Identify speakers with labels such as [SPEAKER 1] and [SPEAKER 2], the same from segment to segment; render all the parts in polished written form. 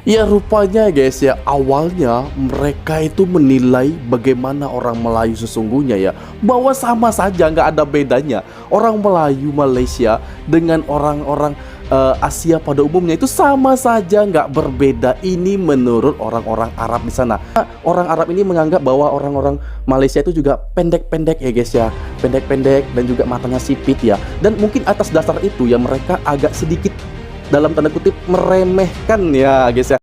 [SPEAKER 1] Ya rupanya guys ya, awalnya mereka itu menilai bagaimana orang Melayu sesungguhnya ya, bahwa sama saja, nggak ada bedanya. Orang Melayu Malaysia dengan orang-orang Asia pada umumnya itu sama saja, nggak berbeda. Ini menurut orang-orang Arab di sana. Orang Arab ini menganggap bahwa orang-orang Malaysia itu juga pendek-pendek ya guys ya, pendek-pendek dan juga matanya sipit ya. Dan mungkin atas dasar itu ya mereka agak sedikit dalam tanda kutip meremehkan ya guys ya.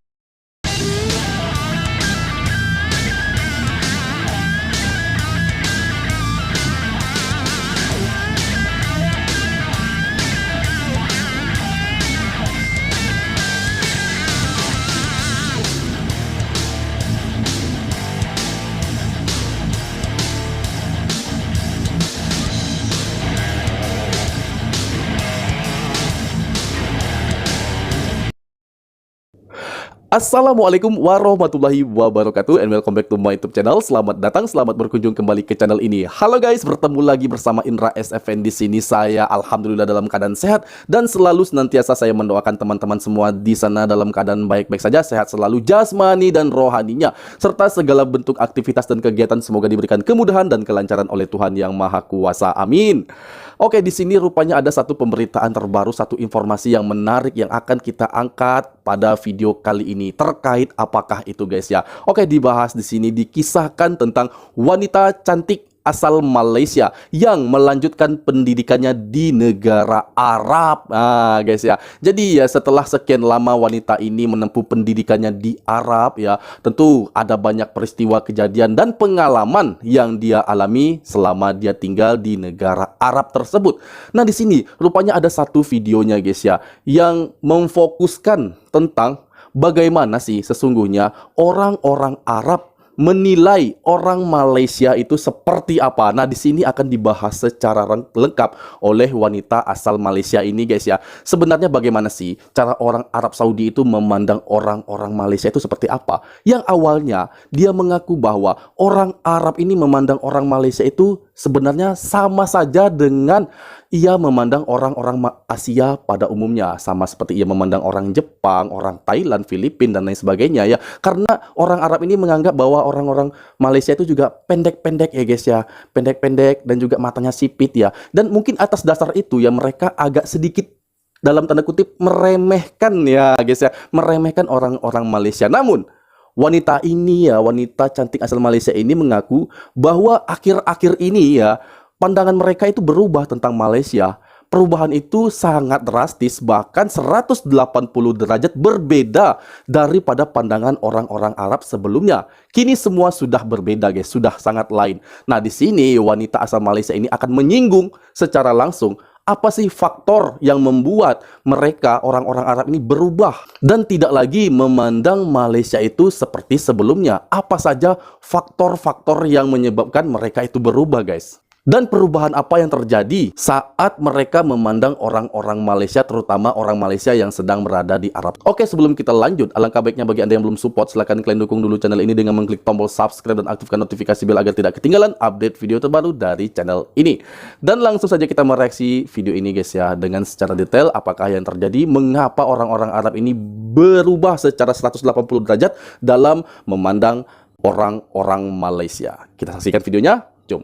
[SPEAKER 1] Assalamualaikum warahmatullahi wabarakatuh, and welcome back to my YouTube channel. Selamat datang, selamat berkunjung kembali ke channel ini. Halo guys, bertemu lagi bersama Indra SFN di sini. Saya alhamdulillah dalam keadaan sehat dan selalu senantiasa saya mendoakan teman-teman semua di sana dalam keadaan baik-baik saja, sehat selalu jasmani dan rohaninya, serta segala bentuk aktivitas dan kegiatan semoga diberikan kemudahan dan kelancaran oleh Tuhan Yang Maha Kuasa. Amin. Oke, di sini rupanya ada satu pemberitaan terbaru, satu informasi yang menarik yang akan kita angkat pada video kali ini. Terkait apakah itu guys ya? Oke, dibahas di sini, dikisahkan tentang wanita cantik asal Malaysia yang melanjutkan pendidikannya di negara Arab. Nah guys ya, jadi ya setelah sekian lama wanita ini menempuh pendidikannya di Arab ya, tentu ada banyak peristiwa, kejadian dan pengalaman yang dia alami selama dia tinggal di negara Arab tersebut. Nah di sini rupanya ada satu videonya guys ya, yang memfokuskan tentang bagaimana sih sesungguhnya orang-orang Arab menilai orang Malaysia itu seperti apa. Nah, di sini akan dibahas secara lengkap oleh wanita asal Malaysia ini guys ya. Sebenarnya bagaimana sih cara orang Arab Saudi itu memandang orang-orang Malaysia itu seperti apa? Yang awalnya dia mengaku bahwa orang Arab ini memandang orang Malaysia itu sebenarnya sama saja dengan ia memandang orang-orang Asia pada umumnya, sama seperti ia memandang orang Jepang, orang Thailand, Filipina dan lain sebagainya ya. Karena orang Arab ini menganggap bahwa orang-orang Malaysia itu juga pendek-pendek ya guys ya, pendek-pendek dan juga matanya sipit ya. Dan mungkin atas dasar itu ya mereka agak sedikit dalam tanda kutip meremehkan ya guys ya, meremehkan orang-orang Malaysia. Namun wanita ini ya, wanita cantik asal Malaysia ini mengaku bahwa akhir-akhir ini ya pandangan mereka itu berubah tentang Malaysia. Perubahan itu sangat drastis, bahkan 180 derajat berbeda daripada pandangan orang-orang Arab sebelumnya. Kini semua sudah berbeda guys, sudah sangat lain. Nah di sini wanita asal Malaysia ini akan menyinggung secara langsung apa sih faktor yang membuat mereka orang-orang Arab ini berubah dan tidak lagi memandang Malaysia itu seperti sebelumnya. Apa saja faktor-faktor yang menyebabkan mereka itu berubah guys? Dan perubahan apa yang terjadi saat mereka memandang orang-orang Malaysia, terutama orang Malaysia yang sedang berada di Arab. Oke, sebelum kita lanjut, alangkah baiknya bagi Anda yang belum support, silahkan kalian dukung dulu channel ini dengan mengklik tombol subscribe dan aktifkan notifikasi bel agar tidak ketinggalan update video terbaru dari channel ini. Dan langsung saja kita mereaksi video ini guys ya, dengan secara detail apakah yang terjadi, mengapa orang-orang Arab ini berubah secara 180 derajat dalam memandang orang-orang Malaysia. Kita saksikan videonya, jom.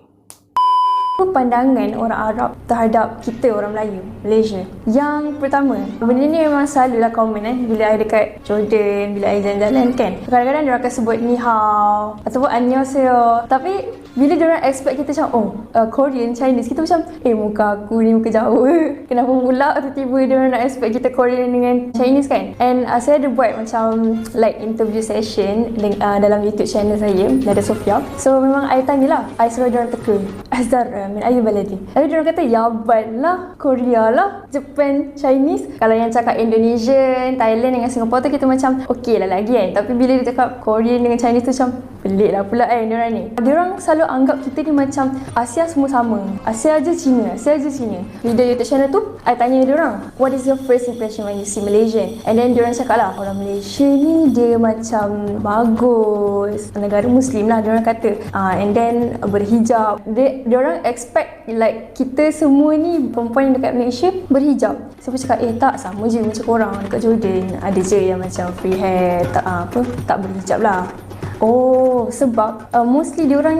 [SPEAKER 2] Pandangan orang Arab terhadap kita orang Melayu, Malaysia. Yang pertama, benda ni memang selalulah komen bila I dekat Jordan, bila I jalan-jalan kan. Kadang-kadang dia akan sebut ni hao ataupun annyeonghaseyo. Tapi bila dia orang expect kita macam Korean, Chinese, kita macam muka aku ni muka jauh. Kenapa pula tiba-tiba dia orang nak expect kita Korean dengan Chinese kan? And saya ada buat macam like interview session dalam YouTube channel saya, Nada Sofia. So memang I tanyalah, I suruh dia orang teka, Azhar min ayu baladi. Lalu dia orang kata Yaban lah, Korea lah, Japan, Chinese. Kalau yang cakap Indonesian, Thailand dengan Singapore tu kita macam okey lah lagi kan. Tapi bila dia cakap Korean dengan Chinese tu macam Pelik lah pula diorang ni. Diorang selalu anggap kita ni macam Asia semua sama. Asia je Cina, Asia je Cina. Video YouTube channel tu, I tanya diorang, what is your first impression when you see Malaysian? And then diorang cakap lah, orang Malaysia ni dia macam bagus, negara Muslim lah diorang kata. And then berhijab. Diorang expect like kita semua ni perempuan yang dekat Malaysia berhijab. Siapa cakap, tak, sama je macam korang dekat Jordan. Ada je yang macam free hair, tak berhijab lah. Oh, sebab mostly diorang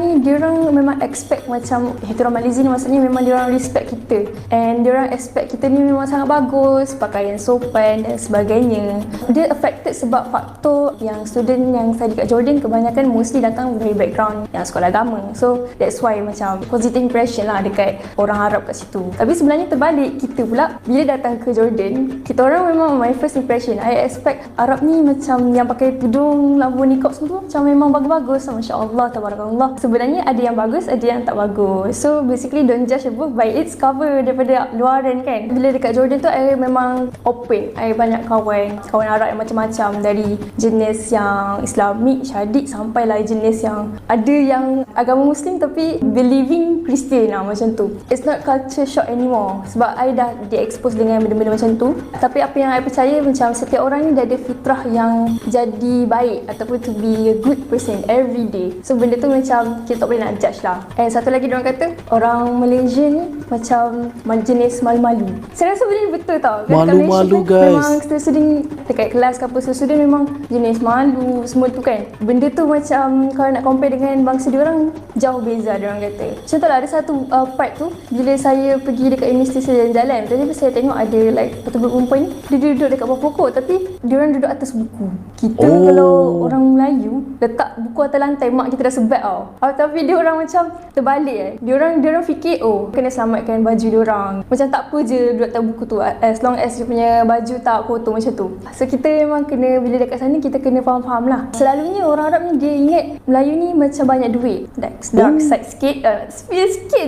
[SPEAKER 2] memang expect macam kita orang Malaysia ni, maksudnya memang diorang respect kita. And diorang expect kita ni memang sangat bagus, pakaian sopan dan sebagainya. Dia affected sebab faktor yang student yang saya dekat Jordan kebanyakan mostly datang dari background yang sekolah agama. So that's why macam positive impression lah dekat orang Arab kat situ. Tapi sebenarnya terbalik, kita pula bila datang ke Jordan, kita orang memang my first impression, I expect Arab ni macam yang pakai tudung, lampu niqab semua macam memang bagus-bagus, Masya Allah, Tabarakallah. Sebenarnya ada yang bagus, ada yang tak bagus. So basically don't judge a book by its cover daripada luaran kan. Bila dekat Jordan tu, I memang open. I banyak kawan Arab yang macam-macam, dari jenis yang Islamik, syadik, sampailah jenis yang ada yang agama Muslim tapi believing Christian lah macam tu. It's not culture shock anymore sebab I dah di-expose dengan benda-benda macam tu. Tapi apa yang I percaya, macam setiap orang ni dia ada fitrah yang jadi baik ataupun to be a good person every day. So benda tu macam kita tak boleh nak judge lah. And satu lagi diorang kata, orang Malaysia ni macam jenis malu-malu. Saya rasa benda ni betul tau.
[SPEAKER 1] Malu-malu guys.
[SPEAKER 2] Memang student dekat kelas ke apa, student memang jenis malu semua tu kan. Benda tu macam kalau nak compare dengan bangsa diorang, jauh beza diorang kata. Contohlah ada satu part tu, bila saya pergi dekat universiti jalan-jalan, tadi saya tengok ada like satu grup perempuan ni, dia duduk dekat bawah pokok tapi diorang duduk atas buku. Kita kalau orang Melayu letak buku atas lantai, mak kita dah sebat tau. Tapi dia orang macam terbalik Dia orang fikir, kena selamatkan baju dia orang. Macam tak apa je duduk atas buku tu, as long as dia punya baju tak kotor macam tu. So kita memang kena, bila dekat sana kita kena faham-faham lah. Selalunya orang Arab ni dia ingat Melayu ni macam banyak duit, dark side sikit,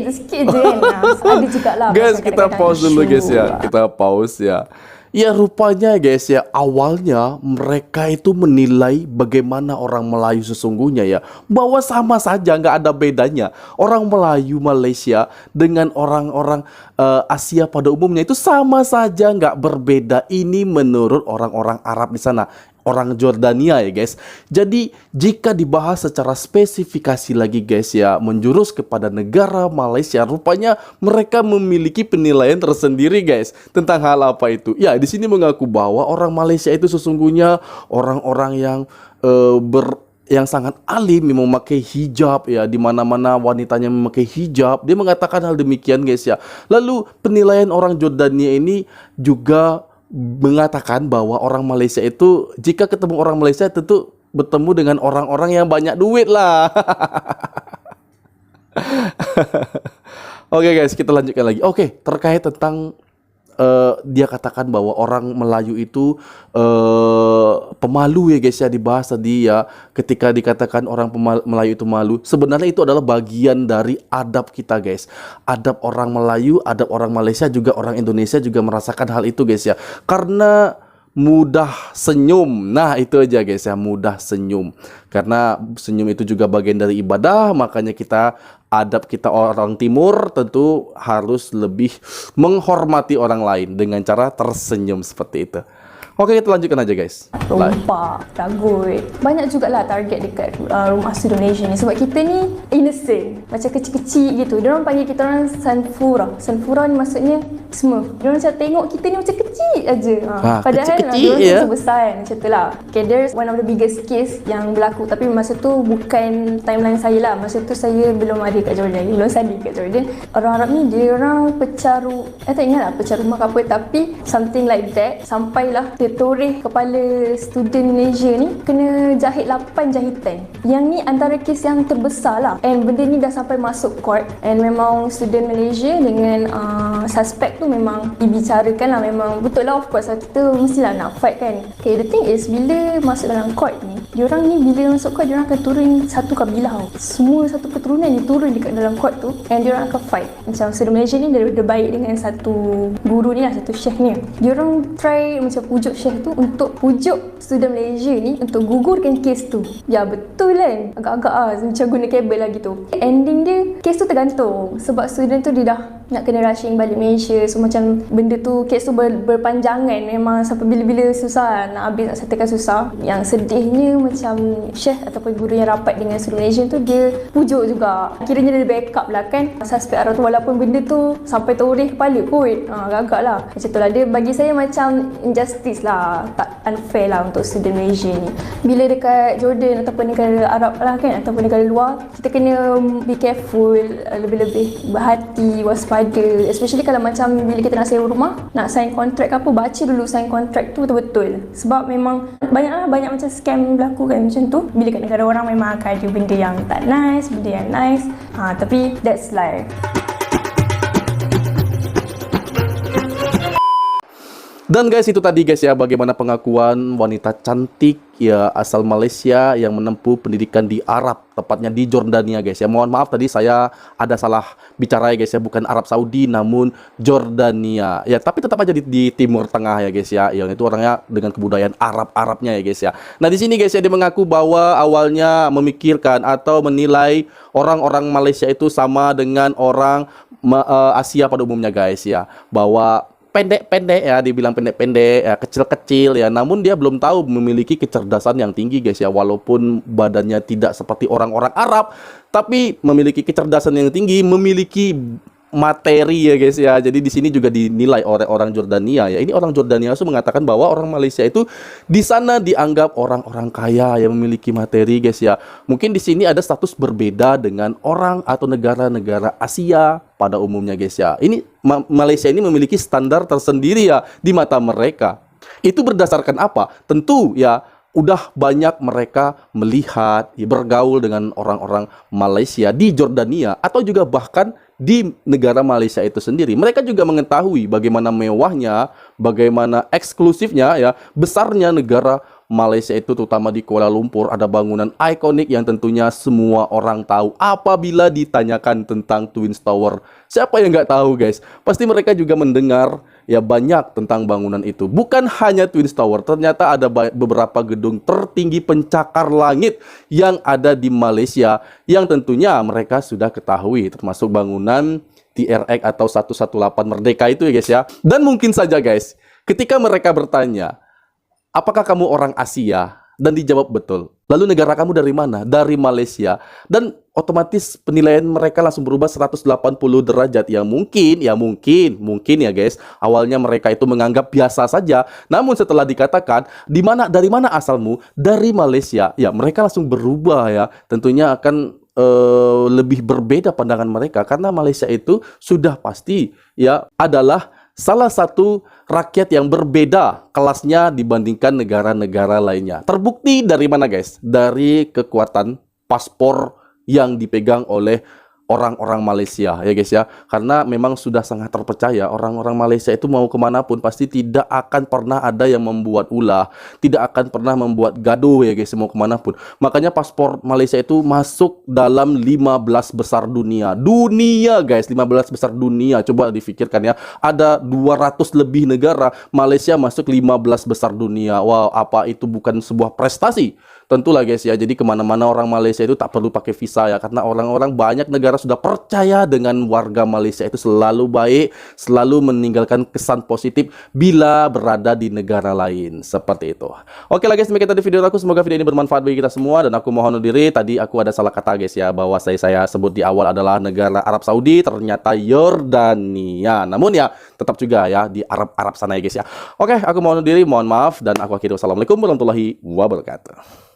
[SPEAKER 2] sikit je kan. Ada jugalah.
[SPEAKER 1] Guys, kita pause dulu guys ya. Kita pause ya. Ya rupanya guys ya, awalnya mereka itu menilai bagaimana orang Melayu sesungguhnya ya, bahwa sama saja, nggak ada bedanya. Orang Melayu Malaysia dengan orang-orang Asia pada umumnya itu sama saja, nggak berbeda. Ini menurut orang-orang Arab di sana, orang Jordania ya guys. Jadi jika dibahas secara spesifikasi lagi guys ya, menjurus kepada negara Malaysia, rupanya mereka memiliki penilaian tersendiri guys tentang hal apa itu. Ya, di sini mengaku bahwa orang Malaysia itu sesungguhnya orang-orang yang sangat alim, memakai hijab ya, di mana-mana wanitanya memakai hijab. Dia mengatakan hal demikian guys ya. Lalu penilaian orang Jordania ini juga mengatakan bahwa orang Malaysia itu, jika ketemu orang Malaysia tentu bertemu dengan orang-orang yang banyak duit lah. Oke guys, kita lanjutkan lagi. Oke, terkait tentang dia katakan bahwa orang Melayu itu pemalu ya guys ya, dibahas tadi ya, ketika dikatakan orang Melayu itu malu, sebenarnya itu adalah bagian dari adab kita guys. Adab orang Melayu, adab orang Malaysia, juga orang Indonesia juga merasakan hal itu guys ya, karena mudah senyum. Nah itu aja guys ya, mudah senyum. Karena senyum itu juga bagian dari ibadah, makanya adab kita orang timur tentu harus lebih menghormati orang lain dengan cara tersenyum seperti itu. Oke, kita lanjutkan aja guys.
[SPEAKER 2] Rompak, tagut. Banyak jugalah target dekat rumah student Malaysia ni. Sebab kita ni innocent, macam kecil-kecil gitu. Diorang panggil kita orang sanfura. Sanfura ni maksudnya smurf. Diorang macam tengok kita ni macam kecil aja. Padahal diorang macam besar kan, macam tu lah. Okay, there's one of the biggest case yang berlaku. Tapi masa tu bukan timeline saya lah. Masa tu saya belum ada kat Jordan, belum study kat Jordan. Orang Arab ni diorang pecah tak ingat lah pecah rumah ke apa, tapi something like that. Sampailah dia toreh kepala student Malaysia ni kena jahit 8 jahitan. Yang ni antara kes yang terbesar lah. And benda ni dah sampai masuk court. And memang student Malaysia dengan suspect tu memang dibicarakan lah. Memang betul lah, of course lah, kita mestilah nak fight kan. Okay, the thing is bila masuk dalam court ni, Diorang ni bila masuk court, diorang akan turun satu kabilah tau. Semua satu keturunan dia turun dekat dalam court tu, and diorang akan fight. Macam student Malaysia ni dia baik dengan satu guru ni lah, satu chef ni. Diorang try macam pujuk chef tu untuk pujuk student Malaysia ni untuk gugurkan kes tu. Ya betul kan, agak-agak lah macam guna kabel lah gitu. Ending dia, kes tu tergantung sebab student tu dia dah nak kena rushing balik Malaysia. So macam benda tu, kes tu berpanjangan. Memang sampai bila-bila susah nak habis, nak settlekan susah. Yang sedihnya macam chef ataupun guru yang rapat dengan student Malaysia tu, dia pujuk juga. Kiranya dia backup lah kan suspek arwah tu, walaupun benda tu sampai teroreh kepala kot. Agak-agak lah macam tu lah. Dia bagi saya macam injustice lah, tak unfair lah untuk student Malaysia ni. Bila dekat Jordan ataupun negara Arab lah kan, ataupun negara luar, kita kena be careful, lebih-lebih berhati, waspada, especially kalau macam bila kita nak sewa rumah, nak sign kontrak ke apa, baca dulu sign kontrak tu betul-betul. Sebab memang banyak macam scam berlaku kan macam tu. Bila kat negara orang memang akan ada benda yang tak nice, benda yang nice. Tapi that's life.
[SPEAKER 1] Dan guys, itu tadi guys ya, bagaimana pengakuan wanita cantik ya asal Malaysia yang menempuh pendidikan di Arab, tepatnya di Jordania guys ya. Mohon maaf tadi saya ada salah bicara ya guys ya, bukan Arab Saudi namun Jordania. Ya, tapi tetap aja di Timur Tengah ya guys ya. Yang itu orangnya dengan kebudayaan Arab-Arabnya ya guys ya. Nah, di sini guys ya, dia mengaku bahwa awalnya memikirkan atau menilai orang-orang Malaysia itu sama dengan orang Asia pada umumnya guys ya. Bahwa pendek-pendek ya, dibilang pendek-pendek ya, kecil-kecil ya, namun dia belum tahu memiliki kecerdasan yang tinggi guys ya. Walaupun badannya tidak seperti orang-orang Arab, tapi memiliki kecerdasan yang tinggi, memiliki materi ya guys ya. Jadi di sini juga dinilai oleh orang Jordania ya. Ini orang Jordania itu mengatakan bahwa orang Malaysia itu di sana dianggap orang-orang kaya yang memiliki materi guys ya. Mungkin di sini ada status berbeda dengan orang atau negara-negara Asia pada umumnya guys ya. Ini Malaysia ini memiliki standar tersendiri ya di mata mereka. Itu berdasarkan apa? Tentu ya, udah banyak mereka melihat, ya, bergaul dengan orang-orang Malaysia di Jordania atau juga bahkan di negara Malaysia itu sendiri. Mereka juga mengetahui bagaimana mewahnya, bagaimana eksklusifnya ya, besarnya negara Malaysia itu, terutama di Kuala Lumpur ada bangunan ikonik yang tentunya semua orang tahu apabila ditanyakan tentang Twin Tower. Siapa yang nggak tahu guys? Pasti mereka juga mendengar ya banyak tentang bangunan itu. Bukan hanya Twin Tower, ternyata ada beberapa gedung tertinggi pencakar langit yang ada di Malaysia yang tentunya mereka sudah ketahui, termasuk bangunan TRX atau 118 Merdeka itu ya guys ya. Dan mungkin saja guys, ketika mereka bertanya, apakah kamu orang Asia? Dan dijawab betul. Lalu negara kamu dari mana? Dari Malaysia. Dan otomatis penilaian mereka langsung berubah 180 derajat. Yang mungkin ya guys, awalnya mereka itu menganggap biasa saja. Namun setelah dikatakan, dari mana asalmu? Dari Malaysia. Ya, mereka langsung berubah ya. Tentunya akan lebih berbeda pandangan mereka. Karena Malaysia itu sudah pasti ya adalah salah satu rakyat yang berbeda kelasnya dibandingkan negara-negara lainnya. Terbukti dari mana guys? Dari kekuatan paspor yang dipegang oleh orang-orang Malaysia ya guys ya. Karena memang sudah sangat terpercaya orang-orang Malaysia itu mau kemanapun pasti tidak akan pernah ada yang membuat ulah, tidak akan pernah membuat gaduh ya guys, mau kemanapun. Makanya paspor Malaysia itu masuk dalam 15 besar dunia. Dunia guys, 15 besar dunia. Coba difikirkan ya, ada 200 lebih negara, Malaysia masuk 15 besar dunia. Wow, apa itu bukan sebuah prestasi? Tentulah guys ya, jadi kemana-mana orang Malaysia itu tak perlu pakai visa ya, karena orang-orang banyak negara sudah percaya dengan warga Malaysia itu selalu baik, selalu meninggalkan kesan positif bila berada di negara lain, seperti itu. Oke lah guys, demikian tadi video aku, semoga video ini bermanfaat bagi kita semua, dan aku mohon undur diri, tadi aku ada salah kata guys ya, bahwa saya sebut di awal adalah negara Arab Saudi, ternyata Yordania. Namun ya, tetap juga ya di Arab sana ya guys ya. Oke, aku mohon undur diri, mohon maaf, dan aku akhiri. Wassalamualaikum warahmatullahi wabarakatuh.